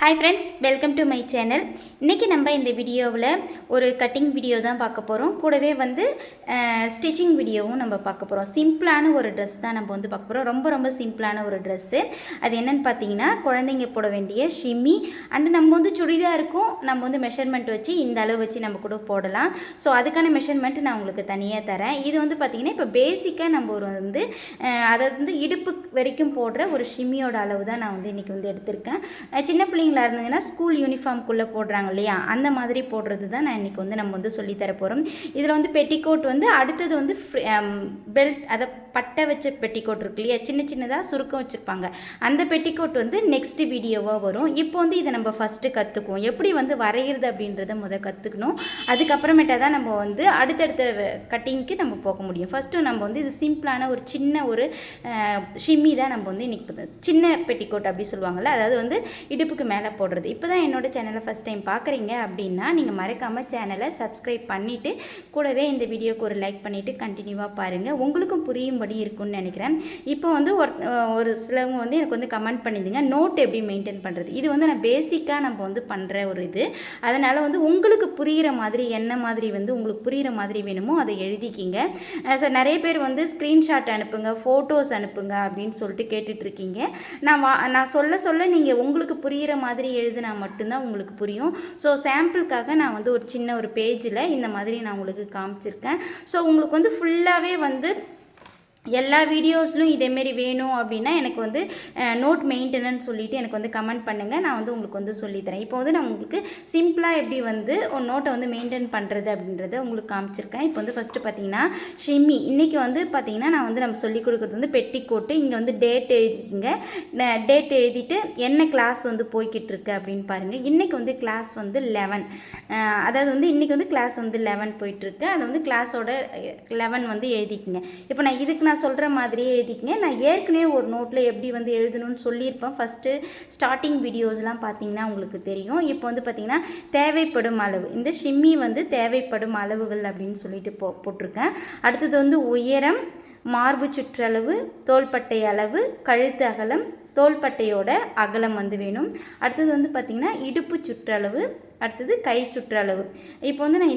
Hi friends, welcome to my channel. இன்றைக்கி நம்ம இந்த வீடியோவில் ஒரு கட்டிங் வீடியோ தான் பார்க்க போகிறோம். கூடவே ஸ்டிச்சிங் வீடியோவும் நம்ம பார்க்க போகிறோம். சிம்பிளான ஒரு ட்ரெஸ் தான் நம்ம பார்க்க போகிறோம். ரொம்ப சிம்பிளான ஒரு ட்ரெஸ்ஸு. அது என்னென்னு பார்த்தீங்கன்னா, குழந்தைங்க போட வேண்டிய ஷிம்மி அண்டு நம்ம சுடிதாருக்கும் நம்ம மெஷர்மெண்ட் வச்சு இந்த அளவு வச்சு நம்ம கூட போடலாம். ஸோ அதுக்கான மெஷர்மெண்ட் நான் உங்களுக்கு தனியாக தரேன். இது பார்த்திங்கன்னா இப்போ பேசிக்காக நம்ம ஒரு அதை இடுப்பு வரைக்கும் போடுற ஒரு ஷிம்மியோட அளவு தான் நான் இன்றைக்கி எடுத்திருக்கேன். சின்ன பிள்ளைங்களா இருந்தீங்கன்னா ஸ்கூல் யூனிஃபார்ம்குள்ளே போடுறாங்க இல்லையா, அந்த மாதிரி போடுறது தான் நான் இன்றைக்கி நம்ம சொல்லித்தர போகிறோம். இதில் பெட்டிக்கோட் அடுத்தது பெல்ட், அதை பட்டை வச்ச பெட்டிக்கோட் இருக்கு இல்லையா, சின்னதாக சுருக்கம் வச்சுருப்பாங்க. அந்த பெட்டிக்கோட் நெக்ஸ்ட் வீடியோவாக வரும். இப்போ இதை நம்ம ஃபஸ்ட்டு கற்றுக்குவோம். எப்படி வரைகிறது அப்படின்றத கற்றுக்கணும். அதுக்கப்புறமேட்டா தான் நம்ம அடுத்தடுத்த கட்டிங்க்கு நம்ம போக முடியும். ஃபஸ்ட்டு நம்ம இது சிம்பிளான ஒரு சின்ன ஒரு ஷிம்மி தான் நம்ம இன்றைக்கி சின்ன பெட்டிக்கோட் அப்படி சொல்லுவாங்கள்ல, அதாவது இடுப்புக்கு மேலே போடுறது. இப்போ தான் என்னோடய சேனலை ஃபஸ்ட் டைம் பார்க்குறீங்க அப்படின்னா நீங்கள் மறக்காமல் சேனலை சப்ஸ்கிரைப் பண்ணிவிட்டு கூடவே இந்த வீடியோக்கு ஒரு லைக் பண்ணிவிட்டு கண்டினியூவாக பாருங்கள். உங்களுக்கும் புரியும்படி இருக்கும்னு நினைக்கிறேன். இப்போ ஒரு சிலவங்க எனக்கு கமெண்ட் பண்ணிடுங்க, நோட் எப்படி மெயின்டைன் பண்ணுறது. இது நான் பேசிக்காக நம்ம பண்ணுற ஒரு இது. அதனால் உங்களுக்கு புரிகிற மாதிரி என்ன மாதிரி உங்களுக்கு புரிகிற மாதிரி வேணுமோ அதை எழுதிக்கிங்க. சார் நிறைய பேர் ஸ்க்ரீன்ஷாட் அனுப்புங்க, ஃபோட்டோஸ் அனுப்புங்க அப்படின்னு சொல்லிட்டு கேட்டுட்ருக்கீங்க. நான் சொல்ல நீங்கள் உங்களுக்கு புரிகிற மாதிரி எழுதுனா மட்டும்தான் உங்களுக்கு புரியும். ஸோ சாம்பிளுக்காக நான் ஒரு சின்ன ஒரு பேஜில் இந்த மாதிரி நான் உங்களுக்கு காமிச்சிருக்கேன். ஸோ உங்களுக்கு ஃபுல்லாகவே எல்லா வீடியோஸ்லும் இதேமாரி வேணும் அப்படின்னா எனக்கு நோட் மெயின்டெனன்ஸ் சொல்லிவிட்டு எனக்கு கமெண்ட் பண்ணுங்கள். நான் உங்களுக்கு சொல்லித்தரேன். இப்போ நான் உங்களுக்கு சிம்பிளாக எப்படி ஒரு நோட்டை மெயின்டைன் பண்ணுறது அப்படின்றத உங்களுக்கு காமிச்சிருக்கேன். இப்போ ஃபஸ்ட்டு பார்த்தீங்கன்னா ஷிம்மி. இன்றைக்கி பார்த்தீங்கன்னா நான் நம்ம சொல்லிக் கொடுக்குறது பெட்டிக்கோட்டு. இங்கே டேட் எழுதிக்கிங்க. டேட் எழுதிட்டு என்ன கிளாஸ் போய்கிட்டு இருக்கு அப்படின்னு பாருங்கள். இன்றைக்கி கிளாஸ் 11, அதாவது இன்றைக்கி கிளாஸ் 11 போயிட்டுருக்கு. அது கிளாஸோட 11 எழுதிக்கிங்க. இப்போ நான் இதுக்கு நான் சொல்கிற மாதிரியே எழுதிக்கங்க. நான் ஏற்கனவே ஒரு நோட்டில் எப்படி எழுதணும்னு சொல்லியிருப்பேன். ஃபஸ்ட்டு ஸ்டார்டிங் வீடியோஸ்லாம் பார்த்தீங்கன்னா உங்களுக்கு தெரியும். இப்போ பார்த்தீங்கன்னா தேவைப்படும் அளவு, இந்த ஷிம்மி தேவைப்படும் அளவுகள் அப்படின்னு சொல்லிட்டு போட்டிருக்கேன். அடுத்தது உயரம், மார்பு சுற்றளவு, தோள்பட்டை அளவு, கழுத்து அகலம், தோள்பட்டையோட அகலம் வேணும். அடுத்தது பார்த்திங்கன்னா இடுப்பு சுற்றளவு, அடுத்தது கை சுற்றளவு. இப்போ நான்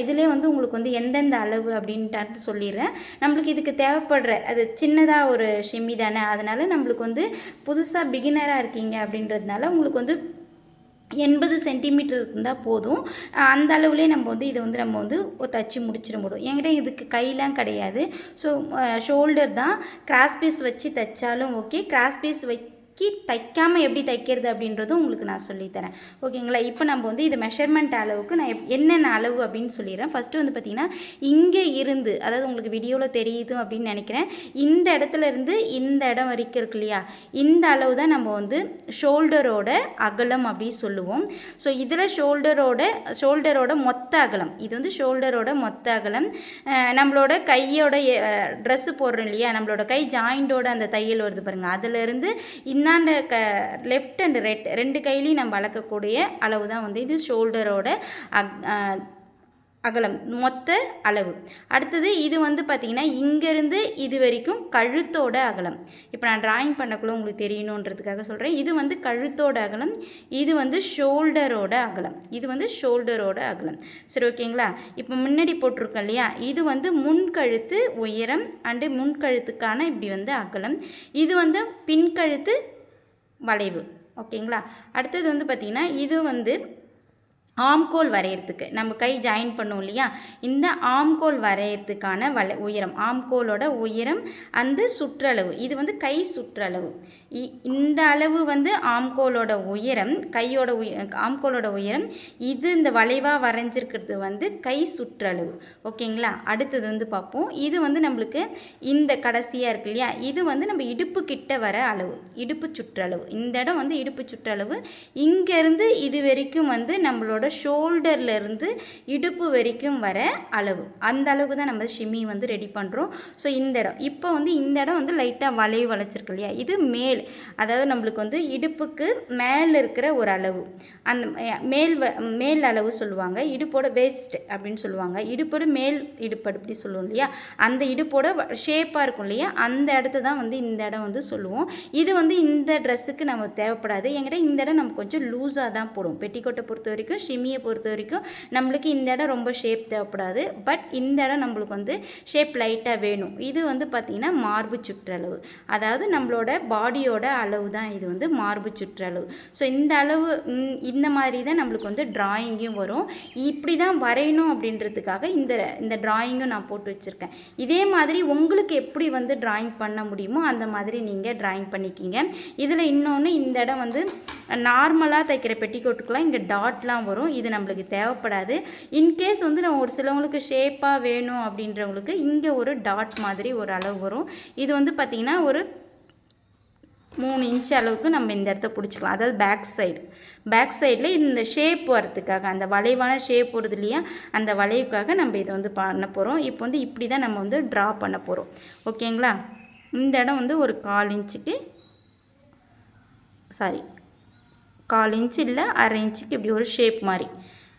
இதிலே உங்களுக்கு எந்தெந்த அளவு அப்படின்ட்டு சொல்லிடுறேன். நம்மளுக்கு இதுக்கு தேவைப்படுற அது சின்னதாக ஒரு ஷிம்மி தானே, அதனால் நம்மளுக்கு புதுசாக பிகினராக இருக்கீங்க அப்படின்றதுனால உங்களுக்கு 80 சென்டிமீட்டர் இருந்தால் போதும். அந்த அளவுலேயே நம்ம இதை நம்ம தச்சு முடிச்சிட முடியும். என்கிட்ட இதுக்கு கையெலாம் கிடையாது. ஸோ ஷோல்டர் தான். கிராஸ் பீஸ் வச்சு தைச்சாலும் ஓகே, கிராஸ் பீஸ் தைக்காமல் எப்படி தைக்கிறது அப்படின்றதும் உங்களுக்கு நான் சொல்லித்தரேன். ஓகேங்களா? இப்போ நம்ம இது மெஷர்மெண்ட் அளவுக்கு நான் என்னென்ன அளவு அப்படின்னு சொல்லிடுறேன். ஃபஸ்ட்டு பார்த்திங்கன்னா இங்கே இருந்து, அதாவது உங்களுக்கு வீடியோவில் தெரியுது அப்படின்னு நினைக்கிறேன், இந்த இடத்துல இருந்து இந்த இடம் வரைக்கும் இருக்கு இல்லையா, இந்த அளவு தான் நம்ம ஷோல்டரோட அகலம் அப்படி சொல்லுவோம். ஸோ இதில் ஷோல்டரோட மொத்த அகலம், இது ஷோல்டரோட மொத்த அகலம். நம்மளோட கையோட ட்ரெஸ்ஸு போடுறோம் இல்லையா, நம்மளோட கை ஜாயிண்டோட அந்த தையல் வருது பாருங்கள், அதிலிருந்து லெஃப்ட் அண்ட் ரைட் ரெண்டு கையிலையும் நம்ம அளக்கக்கூடிய அளவு தான் இது ஷோல்டரோட அகலம், மொத்த அளவு. அடுத்தது இது பார்த்திங்கன்னா இங்கேருந்து இது வரைக்கும் கழுத்தோட அகலம். இப்போ நான் ட்ராயிங் பண்ணக்குள்ள உங்களுக்கு தெரியணுன்றதுக்காக சொல்கிறேன். இது கழுத்தோட அகலம், இது ஷோல்டரோட அகலம், இது ஷோல்டரோட அகலம். சரி, ஓகேங்களா? இப்போ முன்னாடி போட்டிருக்கோம் இல்லையா, இது முன்கழுத்து உயரம் அண்டு முன்கழுத்துக்கான இப்படி அகலம். இது பின்கழுத்து வளைவு. ஓகேங்களா? அடுத்தது பார்த்திங்கன்னா இது ஆம்கோல் வரைகிறதுக்கு நம்ம கை ஜாயின் பண்ணோம் இல்லையா, இந்த ஆம்கோல் வரைகிறதுக்கான உயரம், ஆம்கோலோட உயரம், அந்த சுற்றளவு, இது கை சுற்றளவு. இந்த அளவு ஆம்கோலோட உயரம், கையோட ஆம்கோலோட உயரம். இது இந்த வளைவாக வரைஞ்சிருக்கிறது கை சுற்றளவு. ஓகேங்களா? அடுத்தது பார்ப்போம். இது நம்மளுக்கு இந்த கடைசியாக இருக்கு இல்லையா, இது நம்ம இடுப்பு கிட்ட வர அளவு, இடுப்பு சுற்றளவு. இந்த இடம் இடுப்பு சுற்றளவு. இங்கேருந்து இது வரைக்கும் நம்மளோட ஷோல்டர்லேருந்து இடுப்பு வரைக்கும் வர அளவு, அந்த அளவுக்கு தான் நம்ம ஷிம்மி வந்து ரெடி பண்ணுறோம். ஸோ இந்த இடம் இப்போ வந்து இந்த இடம் வந்து லைட்டாக வளைச்சிருக்கு இல்லையா, இது மேல், அதாவது நம்மளுக்கு வந்து இடுப்புக்கு மேலே இருக்கிற ஒரு அளவு, அந்த மேல் அளவு சொல்லுவாங்க. இடுப்போட வேஸ்ட் அப்படின்னு சொல்லுவாங்க. இடுப்போட மேல் இடுப்பு அப்படி சொல்லுவோம் இல்லையா, அந்த இடுப்போட ஷேப்பாக இருக்கும் இல்லையா, அந்த இடத்த தான் வந்து இந்த இடம் வந்து சொல்லுவோம். இது வந்து இந்த ட்ரெஸ்ஸுக்கு நம்ம தேவைப்படாது. என்கிட்ட இந்த இடம் நம்ம கொஞ்சம் லூஸாக தான் போடுவோம். பெட்டிக்கோட்டை பொறுத்த வரைக்கும், ஷிம்மியை பொறுத்த வரைக்கும் நம்மளுக்கு இந்த இடம் ரொம்ப ஷேப் தேவைப்படாது. பட் இந்த இடம் நம்மளுக்கு வந்து ஷேப் லைட்டாக வேணும். இது வந்து பார்த்திங்கன்னா மார்பு சுற்றளவு, அதாவது நம்மளோட பாடியோட அளவு தான் இது வந்து மார்பு சுற்றளவு. ஸோ இந்த அளவு இந்த மாதிரி தான் நம்மளுக்கு வந்து ட்ராயிங்கும் வரும். இப்படி தான் வரையணும் அப்படின்றதுக்காக இந்த ட்ராயிங்கும் நான் போட்டு வச்சுருக்கேன். இதே மாதிரி உங்களுக்கு எப்படி வந்து ட்ராயிங் பண்ண முடியுமோ அந்த மாதிரி நீங்கள் ட்ராயிங் பண்ணிக்கிங்க. இதில் இன்னொன்று, இந்த இடம் வந்து நார்மலாக தைக்கிற பெட்டிக்கோட்டுக்கெலாம் இங்கே டாட்லாம் வரும். இது நம்மளுக்கு தேவைப்படாது. இன்கேஸ் வந்து நம்ம ஒரு சிலவங்களுக்கு ஷேப்பாக வேணும் அப்படின்றவங்களுக்கு இங்கே ஒரு டாட் மாதிரி ஒரு அளவு வரும். இது வந்து பார்த்திங்கன்னா ஒரு 3 இன்ச் அளவுக்கு நம்ம இந்த இடத்த பிடிச்சிக்கலாம். அதாவது பேக் சைடில் இந்த ஷேப் வரத்துக்காக, அந்த வளைவான ஷேப் வருது இல்லையா, அந்த வளைவுக்காக நம்ம இதை வந்து பண்ண போகிறோம். இப்போ வந்து இப்படி தான் நம்ம வந்து ட்ரா பண்ண போகிறோம். ஓகேங்களா. இந்த இடம் வந்து ஒரு 1/4 இன்ச்சுக்கு, சாரி 1/4 இன்ச்சு இல்லை 1/2 இன்ச்சுக்கு இப்படி ஒரு ஷேப் மாதிரி,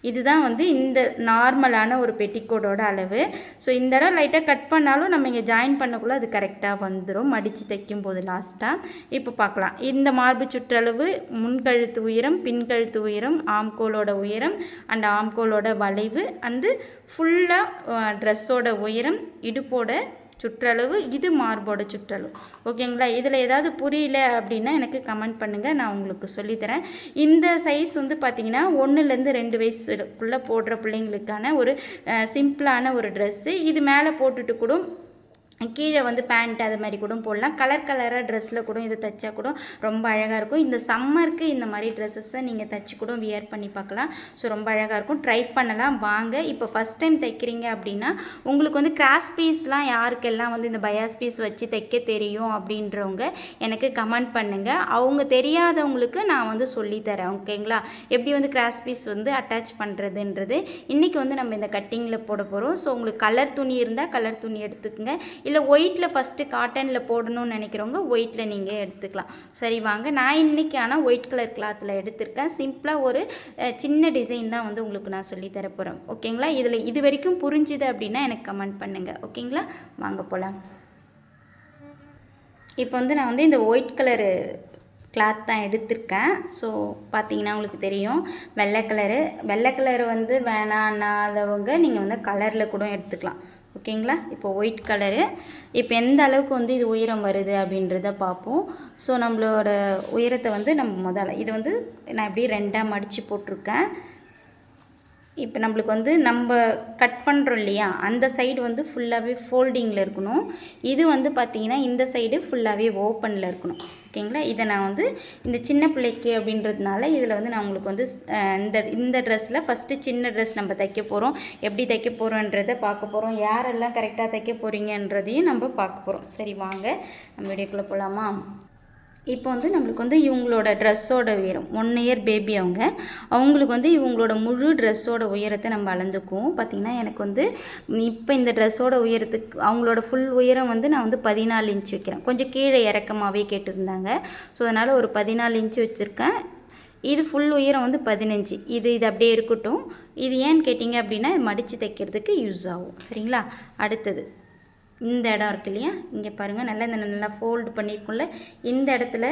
இதுதான் வந்து இந்த நார்மலான ஒரு பெட்டிக்கோடோட அளவு. ஸோ இந்த இடம் லைட்டாக கட் பண்ணாலும் நம்ம இங்கே ஜாயின் பண்ணக்குள்ளே அது கரெக்டாக வந்துடும், மடித்து தைக்கும் போது லாஸ்ட்டாக. இப்போ பார்க்கலாம். இந்த மார்பு சுற்றளவு, முன்கழுத்து உயரம், பின்கழுத்து உயரம், ஆம்கோலோட உயரம் அண்ட் ஆம்கோலோட வளைவு, அந்த ஃபுல்லாக ட்ரெஸ்ஸோட உயரம், இடுப்போட சுற்றளவு, இது மார்போட சுற்றளவு. ஓகேங்களா. இதில் ஏதாவது புரியல அப்படின்னா எனக்கு கமெண்ட் பண்ணுங்கள், நான் உங்களுக்கு சொல்லித்தரேன். இந்த சைஸ் வந்து பார்த்திங்கன்னா 1லேருந்து 2 வயசுக்குள்ளே போடுற பிள்ளைங்களுக்கான ஒரு சிம்பிளான ஒரு ட்ரெஸ்ஸு. இது மேலே போட்டுட்டு கூட கீழே வந்து பேண்ட் அது மாதிரி கூட போடலாம். கலராக ட்ரெஸ்ஸில் கூட இதை தைச்சா கூட ரொம்ப அழகாக இருக்கும். இந்த சம்மருக்கு இந்த மாதிரி ட்ரெஸ்ஸஸை நீங்கள் தைச்சி கூட வியர் பண்ணி பார்க்கலாம். ஸோ ரொம்ப அழகாக இருக்கும், ட்ரை பண்ணலாம். வாங்க. இப்போ ஃபஸ்ட் டைம் தைக்கிறீங்க அப்படின்னா உங்களுக்கு வந்து கிராஸ் பீஸ்லாம் யாருக்கெல்லாம் வந்து இந்த பயாஸ் பீஸ் வச்சு தைக்க தெரியும் அப்படின்றவங்க எனக்கு கமெண்ட் பண்ணுங்கள். அவங்க தெரியாதவங்களுக்கு நான் வந்து சொல்லித்தரேன். ஓகேங்களா. எப்படி வந்து கிராஸ் பீஸ் வந்து அட்டாச் பண்ணுறதுன்றது இன்றைக்கி வந்து நம்ம இந்த கட்டிங்கில் போட போகிறோம். ஸோ உங்களுக்கு கலர் துணி இருந்தால் கலர் துணி எடுத்துக்கோங்க, இல்லை ஒயிட்டில் ஃபஸ்ட்டு காட்டனில் போடணும்னு நினைக்கிறவங்க ஒயிட்டில் நீங்கள் எடுத்துக்கலாம். சரி வாங்க. நான் இன்றைக்கி ஆனால் ஒயிட் கலர் கிளாத்தில் எடுத்திருக்கேன். சிம்பிளாக ஒரு சின்ன டிசைன் தான் வந்து உங்களுக்கு நான் சொல்லித்தர போகிறேன். ஓகேங்களா. இதில் இது வரைக்கும் புரிஞ்சுது அப்படின்னா எனக்கு கமெண்ட் பண்ணுங்கள். ஓகேங்களா. வாங்க போகலாம். இப்போ வந்து நான் வந்து இந்த ஒயிட் கலரு கிளாத் தான் எடுத்திருக்கேன். ஸோ பார்த்தீங்கன்னா உங்களுக்கு தெரியும், வெள்ளை கலரு வந்து வேணான்னாதவங்க நீங்கள் வந்து கலரில் கூட எடுத்துக்கலாம். ஓகேங்களா. இப்போ ஒயிட் கலரு, இப்போ எந்த அளவுக்கு வந்து இது உயரம் வருது அப்படின்றத பார்ப்போம். ஸோ நம்மளோட உயரத்தை வந்து நம்ம முதல்ல இது வந்து நான் இப்படி 2ஆக மடித்து போட்டிருக்கேன். இப்போ நம்மளுக்கு வந்து நம்ம கட் பண்ணுறோம் இல்லையா, அந்த சைடு வந்து ஃபுல்லாகவே ஃபோல்டிங்கில் இருக்கணும். இது வந்து பார்த்திங்கன்னா இந்த சைடு ஃபுல்லாகவே ஓப்பனில் இருக்கணும். ஓகேங்களா. இதை நான் வந்து இந்த சின்ன பிள்ளைக்கு அப்படின்றதுனால இதில் வந்து நான் உங்களுக்கு வந்து இந்த ட்ரெஸ்ஸில் ஃபஸ்ட்டு சின்ன ட்ரெஸ் நம்ம தைக்க போகிறோம். எப்படி தைக்க போகிறோன்றதை பார்க்க போகிறோம். யாரெல்லாம் கரெக்டாக தைக்க போகிறீங்கன்றதையும் நம்ம பார்க்க போகிறோம். சரி வாங்க நம்ம வீடியோக்குள்ளே போகலாமா. இப்போ வந்து நம்மளுக்கு வந்து இவங்களோட ட்ரெஸ்ஸோட உயரம் 1 இயர் பேபி அவங்களுக்கு வந்து இவங்களோட முழு ட்ரெஸ்ஸோட உயரத்தை நம்ம அளந்துக்குவோம். பார்த்திங்கன்னா எனக்கு வந்து இப்போ இந்த ட்ரெஸ்ஸோட உயரத்துக்கு அவங்களோட ஃபுல் உயரம் வந்து நான் வந்து 14 இன்ச் வைக்கிறேன். கொஞ்சம் கீழே இறக்கமாகவே கேட்டிருந்தாங்க. ஸோ அதனால் ஒரு 14 இன்ச் வச்சுருக்கேன். இது ஃபுல் உயரம் வந்து 15. இது அப்படியே இருக்கட்டும். இது ஏன்னு கேட்டிங்க அப்படின்னா மடித்து தைக்கிறதுக்கு யூஸ் ஆகும். சரிங்களா. அடுத்தது இந்த இடம் இருக்கு இல்லையா, இங்கே பாருங்கள், நல்லா ஃபோல்டு பண்ணியிருக்கோம்ல, இந்த இடத்துல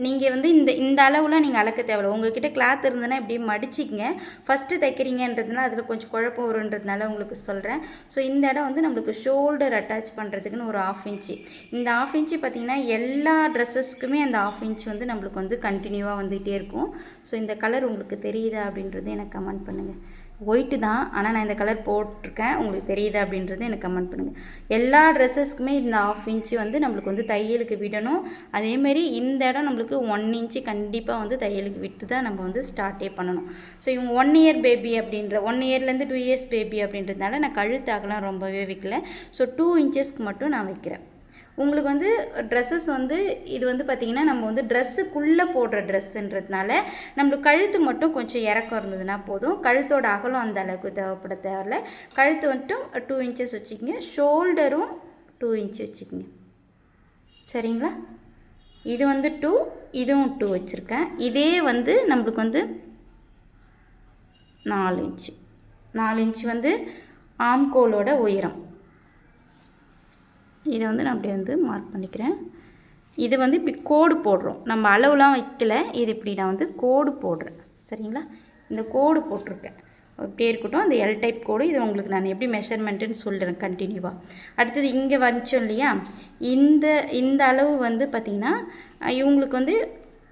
நீங்கள் வந்து இந்த அளவுலாம் நீங்கள் அளக்க தேவையில்லை. உங்கள்கிட்ட கிளாத் இருந்ததுன்னா இப்படியே மடிச்சிக்கங்க. ஃபஸ்ட்டு தைக்கிறீங்கன்றதுனால அதில் கொஞ்சம் குழப்பம் வருன்றதுனால உங்களுக்கு சொல்கிறேன். ஸோ இந்த இடம் வந்து நம்மளுக்கு ஷோல்டர் அட்டாச் பண்ணுறதுக்குன்னு ஒரு 1/2 இன்ச்சு. இந்த 1/2 இன்ச்சு பார்த்திங்கன்னா எல்லா ட்ரெஸ்ஸஸ்க்குமே அந்த 1/2 இன்ச் வந்து நம்மளுக்கு வந்து கண்டினியூவாக வந்துகிட்டே இருக்கும். ஸோ இந்த கலர் உங்களுக்கு தெரியுதா அப்படின்றது எனக்கு கமெண்ட் பண்ணுங்கள். ஒயிட்டு தான், ஆனால் நான் இந்த கலர் போட்டிருக்கேன். உங்களுக்கு தெரியுது அப்படின்றது எனக்கு கமெண்ட் பண்ணுங்கள். எல்லா ட்ரெஸ்ஸஸ்க்குமே இந்த 1/2 இன்ச்சு வந்து நம்மளுக்கு வந்து தையலுக்கு விடணும். அதேமாரி இந்த இடம் நம்மளுக்கு 1 இன்ச்சு கண்டிப்பாக வந்து தையலுக்கு விட்டு தான் நம்ம வந்து ஸ்டார்ட்டே பண்ணணும். ஸோ இவங்க 1 இயர் பேபி அப்படின்ற 1 இயர்லேருந்து 2 இயர்ஸ் பேபி அப்படின்றதுனால நான் கழுத்து அகலம் ரொம்பவே வைக்கல. ஸோ 2 இன்ச்சஸ்க்கு மட்டும் நான் வைக்கிறேன். உங்களுக்கு வந்து ட்ரெஸ்ஸஸ் வந்து இது வந்து பார்த்திங்கன்னா நம்ம வந்து ட்ரெஸ்ஸுக்குள்ளே போடுற ட்ரெஸ்ஸுன்றதுனால நம்மளுக்கு கழுத்து மட்டும் கொஞ்சம் இறக்கம் இருந்ததுன்னா போதும். கழுத்தோட அகலம் அந்த அளவுக்கு தேவைப்பட தேவையில்ல. கழுத்து மட்டும் 2 இன்ச்சஸ் வச்சுக்கிங்க. ஷோல்டரும் 2 இன்ச் வச்சுக்கிங்க. சரிங்களா? இது வந்து 2, இதுவும் 2 வச்சுருக்கேன். இதே வந்து நம்மளுக்கு வந்து 4 இன்ச்சு. 4 இன்ச்சு வந்து ஆம்கோலோட உயரம். இதை வந்து நான் அப்படியே வந்து மார்க் பண்ணிக்கிறேன். இது வந்து இப்படி கோடு போடுறோம். நம்ம அளவுலாம் வைக்கல. இது இப்படி நான் வந்து கோடு போடுறேன். சரிங்களா? இந்த கோடு போட்டிருக்கேன். அப்படியே இருக்கட்டும். அந்த எல் டைப் கோடு இது உங்களுக்கு நான் எப்படி மெஷர்மெண்ட்டுன்னு சொல்கிறேன் கண்டினியூவாக. அடுத்தது இங்கே வந்துச்சோம் இல்லையா, இந்த அளவு வந்து பார்த்திங்கன்னா இவங்களுக்கு வந்து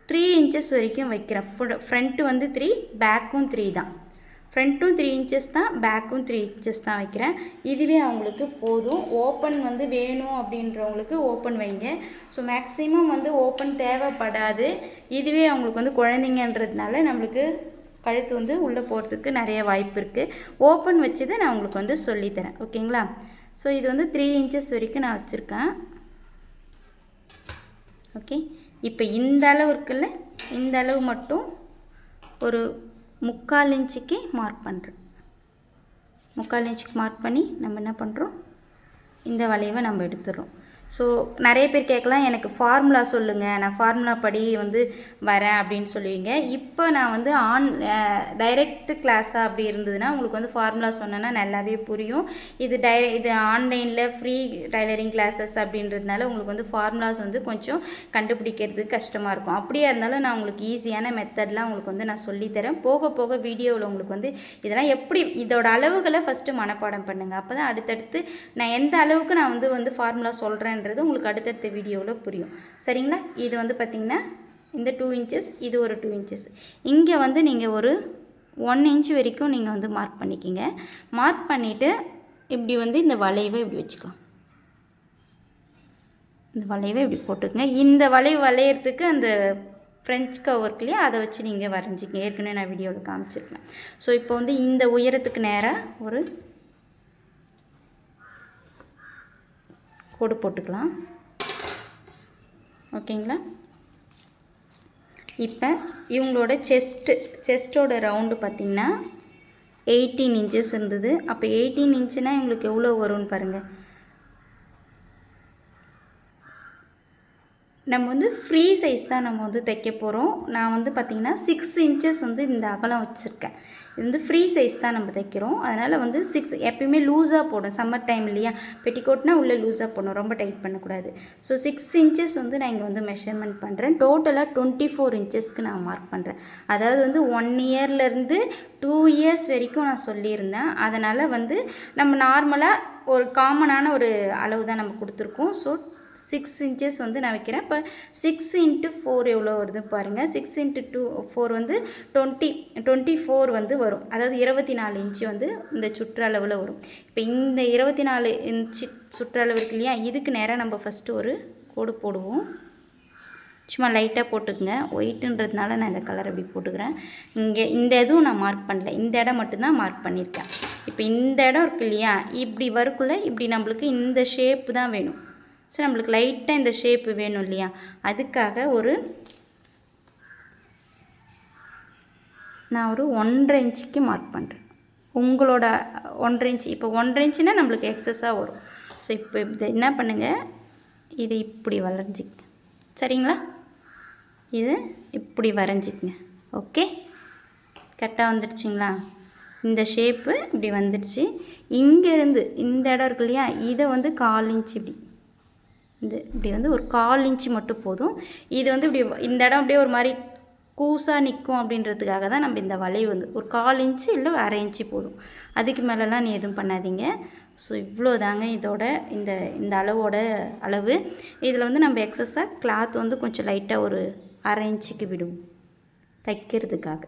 3 இன்ச்சஸ் வரைக்கும் வைக்கிறேன். ஃப்ரண்ட்டு வந்து 3, பேக்கும் 3 தான். ஃப்ரண்ட்டும் 3 இன்ச்சஸ் தான், பேக்கும் 3 இன்ச்சஸ் தான் வைக்கிறேன். இதுவே அவங்களுக்கு போதும். ஓப்பன் வந்து வேணும் அப்படின்றவங்களுக்கு ஓப்பன் வைங்க. ஸோ மேக்ஸிமம் வந்து ஓப்பன் தேவைப்படாது. இதுவே அவங்களுக்கு வந்து குழந்தைங்கன்றதுனால நம்மளுக்கு கழுத்து வந்து உள்ளே போகிறதுக்கு நிறைய வாய்ப்பு இருக்குது. ஓப்பன் வச்சதை நான் உங்களுக்கு வந்து சொல்லித்தரேன். ஓகேங்களா? ஸோ இது வந்து 3 இன்ச்சஸ் வரைக்கும் நான் வச்சுருக்கேன். ஓகே, இப்போ இந்த அளவு இருக்குல்ல, இந்த அளவு மட்டும் ஒரு 3/4 இன்ச்சுக்கு மார்க் பண்ணுறேன். 3/4 இன்ச்சுக்கு மார்க் பண்ணி நம்ம என்ன பண்ணுறோம், இந்த வளைவை நம்ம எடுத்துடுறோம். ஸோ நிறைய பேர் கேட்கலாம், எனக்கு ஃபார்முலா சொல்லுங்கள், நான் ஃபார்முலா படி வந்து வரேன் அப்படின்னு சொல்லுவீங்க. இப்போ நான் வந்து டைரெக்ட் கிளாஸாக அப்படி இருந்ததுன்னா உங்களுக்கு வந்து ஃபார்முலா சொன்னேன்னா நல்லாவே புரியும். இது ஆன்லைனில் ஃப்ரீ டைலரிங் கிளாஸஸ் அப்படின்றதுனால உங்களுக்கு வந்து ஃபார்முலாஸ் வந்து கொஞ்சம் கண்டுபிடிக்கிறதுக்கு கஷ்டமாக இருக்கும். அப்படியே இருந்தாலும் நான் உங்களுக்கு ஈஸியான மெத்தட்லாம் உங்களுக்கு வந்து நான் சொல்லித்தரேன். போக போக வீடியோவில் உங்களுக்கு வந்து இதெல்லாம் எப்படி இதோட அளவுகளை ஃபஸ்ட்டு மனப்பாடம் பண்ணுங்கள். அப்போ தான் அடுத்தடுத்து நான் எந்த அளவுக்கு நான் வந்து ஃபார்முலா சொல்கிறேன் உங்களுக்கு அடுத்தடுத்த வீடியோவில் புரியும். சரிங்களா? இது வந்து பார்த்திங்கன்னா இந்த 2 இன்ச்சஸ், இது ஒரு 2 இன்ச்சஸ். இங்கே வந்து நீங்கள் ஒரு 1 இன்ச் வரைக்கும் நீங்கள் வந்து மார்க் பண்ணிக்கிங்க. மார்க் பண்ணிவிட்டு இப்படி வந்து இந்த வளைவை இப்படி வச்சுக்கலாம். இந்த வளைவை இப்படி போட்டுக்கங்க. இந்த வளைவு வளையிறதுக்கு அந்த ஃப்ரெஞ்ச் கவர்க்லேயே அதை வச்சு நீங்கள் வரைஞ்சிங்க. ஏற்கனவே நான் வீடியோவில் காமிச்சிருக்கேன். ஸோ இப்போ வந்து இந்த உயரத்துக்கு நேராக ஒரு கோடு போட்டுக்கலாம். ஓகேங்களா? இப்போ இவங்களோட செஸ்ட்டோட ரவுண்டு பார்த்திங்கன்னா 18 இன்ச்சஸ் இருந்தது. அப்போ 18 இன்ச்சுனால் இவங்களுக்கு எவ்வளோ வரும்னு பாருங்கள். நம்ம வந்து ஃப்ரீ சைஸ் தான் நம்ம வந்து தைக்க போகிறோம். நான் வந்து பார்த்திங்கன்னா 6 இன்ச்சஸ் வந்து இந்த அகலம் வச்சுருக்கேன். இது வந்து ஃப்ரீ சைஸ் தான் நம்ம தைக்கிறோம். அதனால் வந்து 6 எப்பயுமே லூஸாக போடும். சம்மர் டைம் இல்லையா, பெட்டிக்கோட்னா உள்ளே லூஸாக போடணும், ரொம்ப டைட் பண்ணக்கூடாது. ஸோ 6 இன்ச்சஸ் வந்து நான் இங்கே வந்து மெஷர்மெண்ட் பண்ணுறேன். டோட்டலாக 24 இன்ச்சஸ்க்கு நான் மார்க் பண்ணுறேன். அதாவது வந்து 1 இயர்லேருந்து 2 இயர்ஸ் வரைக்கும் நான் சொல்லியிருந்தேன். அதனால் வந்து நம்ம நார்மலாக ஒரு காமனான ஒரு அளவு தான் நம்ம கொடுத்துருக்கோம். ஸோ 6 இன்ச்சஸ் வந்து நான் வைக்கிறேன். இப்போ 6 × 4 எவ்வளோ வருது பாருங்கள். 6 × 4 வந்து 24 வந்து வரும். அதாவது 24 இன்ச்சு வந்து இந்த சுற்றளவில் வரும். இப்போ இந்த 24 இன்ச்சு சுற்றளவு இருக்கு இல்லையா, இதுக்கு நேராக நம்ம ஃபஸ்ட்டு ஒரு கோடு போடுவோம். சும்மா லைட்டாக போட்டுக்குங்க. ஒயிட்டுன்றதுனால நான் இந்த கலர் அப்படி போட்டுக்கிறேன். இங்கே இந்த இதுவும் நான் மார்க் பண்ணல, இந்த இடம் மட்டும்தான் மார்க் பண்ணியிருக்கேன். இப்போ இந்த இடம் இருக்கு இல்லையா, இப்படி வரக்குள்ளே இப்படி நம்மளுக்கு இந்த ஷேப்பு தான் வேணும். ஸோ நம்மளுக்கு லைட்டாக இந்த ஷேப்பு வேணும் இல்லையா, அதுக்காக நான் ஒரு 1.5 இன்ச்சுக்கு மார்க் பண்ணுறேன். உங்களோட 1.5 இன்ச்சு, இப்போ 1.5 இன்ச்சுனா நம்மளுக்கு எக்ஸஸாக வரும். ஸோ இப்போ இதை என்ன பண்ணுங்கள், இது இப்படி வரைஞ்சிக்கங்க. சரிங்களா? இது இப்படி வரைஞ்சிக்கங்க. ஓகே, கரெக்டாக வந்துடுச்சிங்களா? இந்த ஷேப்பு இப்படி வந்துடுச்சு. இங்கேருந்து இந்த இடம் இருக்கு இல்லையா, இதை வந்து 1/4 இன்ச்சு இப்படி வந்து ஒரு 1/4 இன்ச்சு மட்டும் போதும். இது வந்து இப்படி இந்த இடம் அப்படியே ஒரு மாதிரி கூசாக நிற்கும் அப்படின்றதுக்காக தான் நம்ம இந்த வளைவு வந்து ஒரு 1/4 இன்ச்சு இல்லை 1/2 இன்ச்சு போதும். அதுக்கு மேலெலாம் நீ எதுவும் பண்ணாதீங்க. ஸோ இவ்வளோ தாங்க இதோட இந்த அளவோட அளவு. இதில் வந்து நம்ம எக்ஸஸாக கிளாத் வந்து கொஞ்சம் லைட்டாக ஒரு 1/2 இன்ச்சுக்கு விடுவோம் தைக்கிறதுக்காக.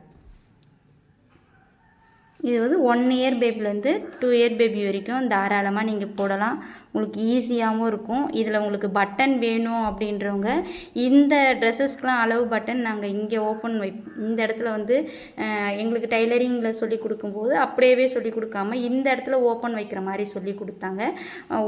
இது வந்து 1 இயர் பேபிலேருந்து 2 இயர் பேபி வரைக்கும் தாராளமாக நீங்கள் போடலாம். உங்களுக்கு ஈஸியாகவும் இருக்கும். இதில் உங்களுக்கு பட்டன் வேணும் அப்படின்றவங்க இந்த ட்ரெஸ்ஸஸ்க்கெலாம் அளவு பட்டன் நாங்கள் இங்கே ஓப்பன் இந்த இடத்துல வந்து எங்களுக்கு டைலரிங்கில் சொல்லி கொடுக்கும்போது அப்படியே சொல்லி கொடுக்காம இந்த இடத்துல ஓப்பன் வைக்கிற மாதிரி சொல்லி கொடுத்தாங்க.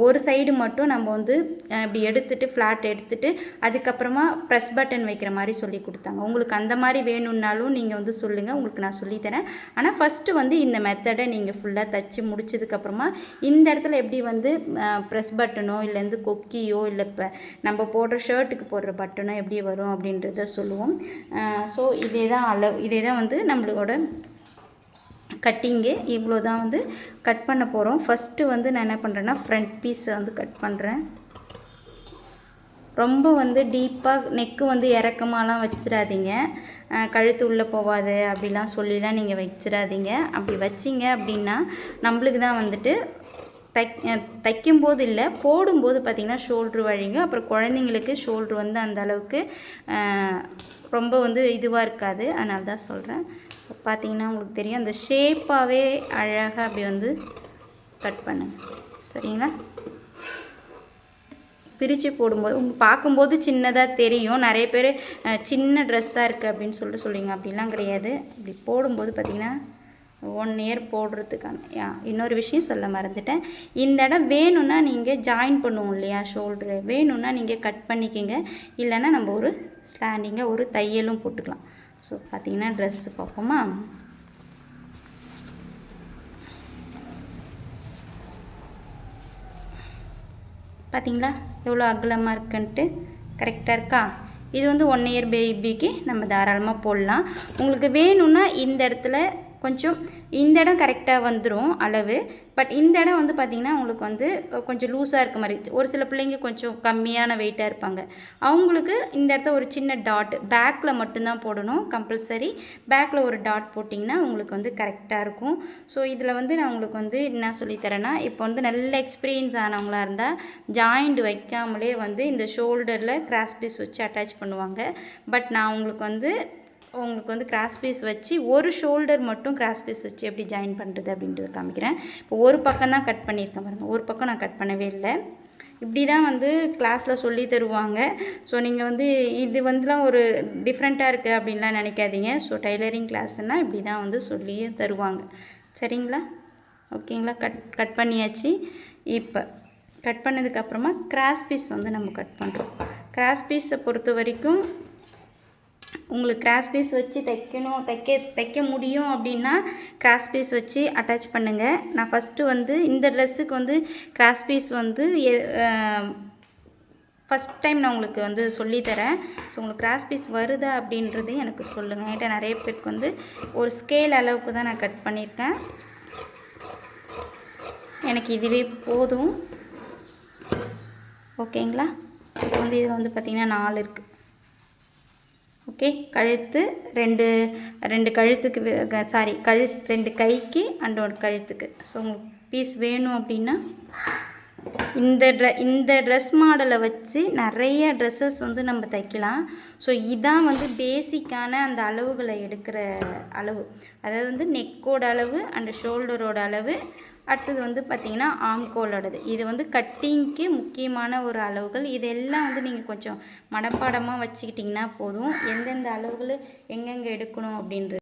ஒரு சைடு மட்டும் நம்ம வந்து இப்படி எடுத்துகிட்டு ஃப்ளாட் எடுத்துகிட்டு அதுக்கப்புறமா ப்ரெஸ் பட்டன் வைக்கிற மாதிரி சொல்லி கொடுத்தாங்க. உங்களுக்கு அந்த மாதிரி வேணும்னாலும் நீங்கள் வந்து சொல்லுங்கள், உங்களுக்கு நான் சொல்லித்தரேன். ஆனால் ஃபஸ்ட்டு வந்து இந்த மெத்தடை நீங்கள் ஃபுல்லாக தைச்சி முடிச்சதுக்கப்புறமா இந்த இடத்துல எப்படி வந்து ப்ரெஸ் பட்டனோ இல்லை வந்து கொக்கியோ இல்லை இப்போ நம்ம போடுற ஷர்ட்டுக்கு போடுற பட்டனோ எப்படி வரும் அப்படின்றத சொல்லுவோம். ஸோ இதே தான் வந்து நம்மளோட கட்டிங்கு. இவ்வளோ தான் வந்து கட் பண்ண போகிறோம். ஃபஸ்ட்டு வந்து நான் என்ன பண்ணுறேன்னா ஃப்ரண்ட் பீஸை வந்து கட் பண்ணுறேன். ரொம்ப வந்து டீப்பாக நெக்கு வந்து இறக்கமாலாம் வச்சிடாதீங்க, கழுத்து உள்ளே போகாது அப்படிலாம் சொல்லிலாம் நீங்கள் வச்சிடாதீங்க. அப்படி வச்சிங்க அப்படின்னா நம்மளுக்கு தான் வந்துட்டு தைக்கும்போது இல்லை போடும்போது பார்த்திங்கன்னா ஷோல்ட்ரு வழிங்க. அப்புறம் குழந்தைங்களுக்கு ஷோல்ட்ரு வந்து அந்த அளவுக்கு ரொம்ப வந்து இதுவாக இருக்காது. அதனால தான் சொல்கிறேன். பார்த்திங்கன்னா உங்களுக்கு தெரியும், அந்த ஷேப்பாகவே அழகாக அப்படி வந்து கட் பண்ணுங்க. சரிங்களா? பிரித்து போடும்போது பார்க்கும்போது சின்னதாக தெரியும். நிறைய பேர் சின்ன ட்ரெஸ் தான் இருக்குது அப்படின்னு சொல்லுவீங்க. அப்படிலாம் கிடையாது. அப்படி போடும்போது பார்த்திங்கன்னா 1 இயர் போடுறதுக்கான இன்னொரு விஷயம் சொல்ல மறந்துட்டேன். இந்த இடம் வேணும்னா நீங்கள் ஜாயின் பண்ணுவோம் இல்லையா, ஷோல்ட்ரு வேணும்னா நீங்கள் கட் பண்ணிக்கோங்க. இல்லைன்னா நம்ம ஒரு ஸ்டாண்டிங்காக ஒரு தையலும் போட்டுக்கலாம். ஸோ பார்த்திங்கன்னா ட்ரெஸ்ஸு பார்ப்போமா? பார்த்திங்களா எவ்வளோ அகலமாக இருக்குன்ட்டு? கரெக்டாக இருக்கா? இது வந்து 1 இயர் பேபிக்கு நம்ம தாராளமாக போடலாம். உங்களுக்கு வேணும்னா இந்த இடத்துல கொஞ்சம் இந்த இடம் கரெக்டாக வந்துடும் அளவு. பட் இந்த இடம் வந்து பார்த்திங்கன்னா உங்களுக்கு வந்து கொஞ்சம் லூஸாக இருக்க மாதிரி. ஒரு சில பிள்ளைங்க கொஞ்சம் கம்மியான வெயிட்டாக இருப்பாங்க. அவங்களுக்கு இந்த இடத்த ஒரு சின்ன டாட் பேக்கில் மட்டும்தான் போடணும் கம்பல்சரி. பேக்கில் ஒரு டாட் போட்டிங்கன்னா உங்களுக்கு வந்து கரெக்டாக இருக்கும். ஸோ இதில் வந்து நான் உங்களுக்கு வந்து என்ன சொல்லித்தரேன்னா, இப்போ வந்து நல்ல எக்ஸ்பீரியன்ஸ் ஆனவங்களாக இருந்தால் ஜாயிண்ட் வைக்காமலே வந்து இந்த ஷோல்டரில் கிராஸ் பீஸ் வச்சு அட்டாச் பண்ணுவாங்க. பட் நான் உங்களுக்கு வந்து கிராஸ் பீஸ் வச்சு ஒரு ஷோல்டர் மட்டும் கிராஸ் பீஸ் வச்சு எப்படி ஜாயின் பண்ணுறது அப்படின்றத காமிக்கிறேன். இப்போ ஒரு பக்கம் தான் கட் பண்ணியிருக்கேன் பாருங்கள், ஒரு பக்கம் நான் கட் பண்ணவே இல்லை. இப்படி தான் வந்து கிளாஸில் சொல்லி தருவாங்க. ஸோ நீங்கள் வந்து இது வந்துலாம் ஒரு டிஃப்ரெண்ட்டாக இருக்குது அப்படின்லாம் நினைக்காதீங்க. ஸோ டைலரிங் கிளாஸ்னால் இப்படி தான் வந்து சொல்லி தருவாங்க. சரிங்களா? ஓகேங்களா? கட் பண்ணியாச்சு. இப்போ கட் பண்ணதுக்கப்புறமா கிராஸ் பீஸ் வந்து நம்ம கட் பண்ணுறோம். கிராஸ் பீஸை பொறுத்த வரைக்கும் உங்களுக்கு கிராஸ் பீஸ் வச்சு தைக்க முடியும் அப்படின்னா கிராஸ் பீஸ் வச்சு அட்டாச் பண்ணுங்கள். நான் ஃபஸ்ட்டு வந்து இந்த ட்ரெஸ்ஸுக்கு வந்து கிராஸ் பீஸ் வந்து ஃபஸ்ட் டைம் நான் உங்களுக்கு வந்து சொல்லித்தரேன். ஸோ உங்களுக்கு கிராஸ் பீஸ் வருதா அப்படின்றது எனக்கு சொல்லுங்கள். என்கிட்ட நிறைய பேருக்கு வந்து ஒரு ஸ்கேல் அளவுக்கு தான் நான் கட் பண்ணியிருக்கேன். எனக்கு இதுவே போதும். ஓகேங்களா? இப்போ வந்து இதில் வந்து பார்த்திங்கன்னா 4 இருக்குது. ஓகே, கழுத்து ரெண்டு கழுத்துக்கு ரெண்டு கைக்கு அண்ட் ஒரு கழுத்துக்கு. ஸோ உங்களுக்கு பீஸ் வேணும் அப்படின்னா இந்த ட்ரெஸ் மாடலை வச்சு நிறைய ட்ரெஸ்ஸஸ் வந்து நம்ம தைக்கலாம். ஸோ இதான் வந்து பேசிக்கான அந்த அளவுகளை எடுக்கிற அளவு. அதாவது வந்து நெக்கோட அளவு அண்ட் ஷோல்டரோட அளவு, அடுத்தது வந்து பார்த்திங்கன்னா ஆம்கோலோடது. இது வந்து கட்டிங்க்கு முக்கியமான ஒரு அளவுகள். இதெல்லாம் வந்து நீங்கள் கொஞ்சம் மனப்பாடமாக வச்சுக்கிட்டிங்கன்னா போதும், எந்தெந்த அளவுகள் எங்கெங்கே எடுக்கணும் அப்படின்றது.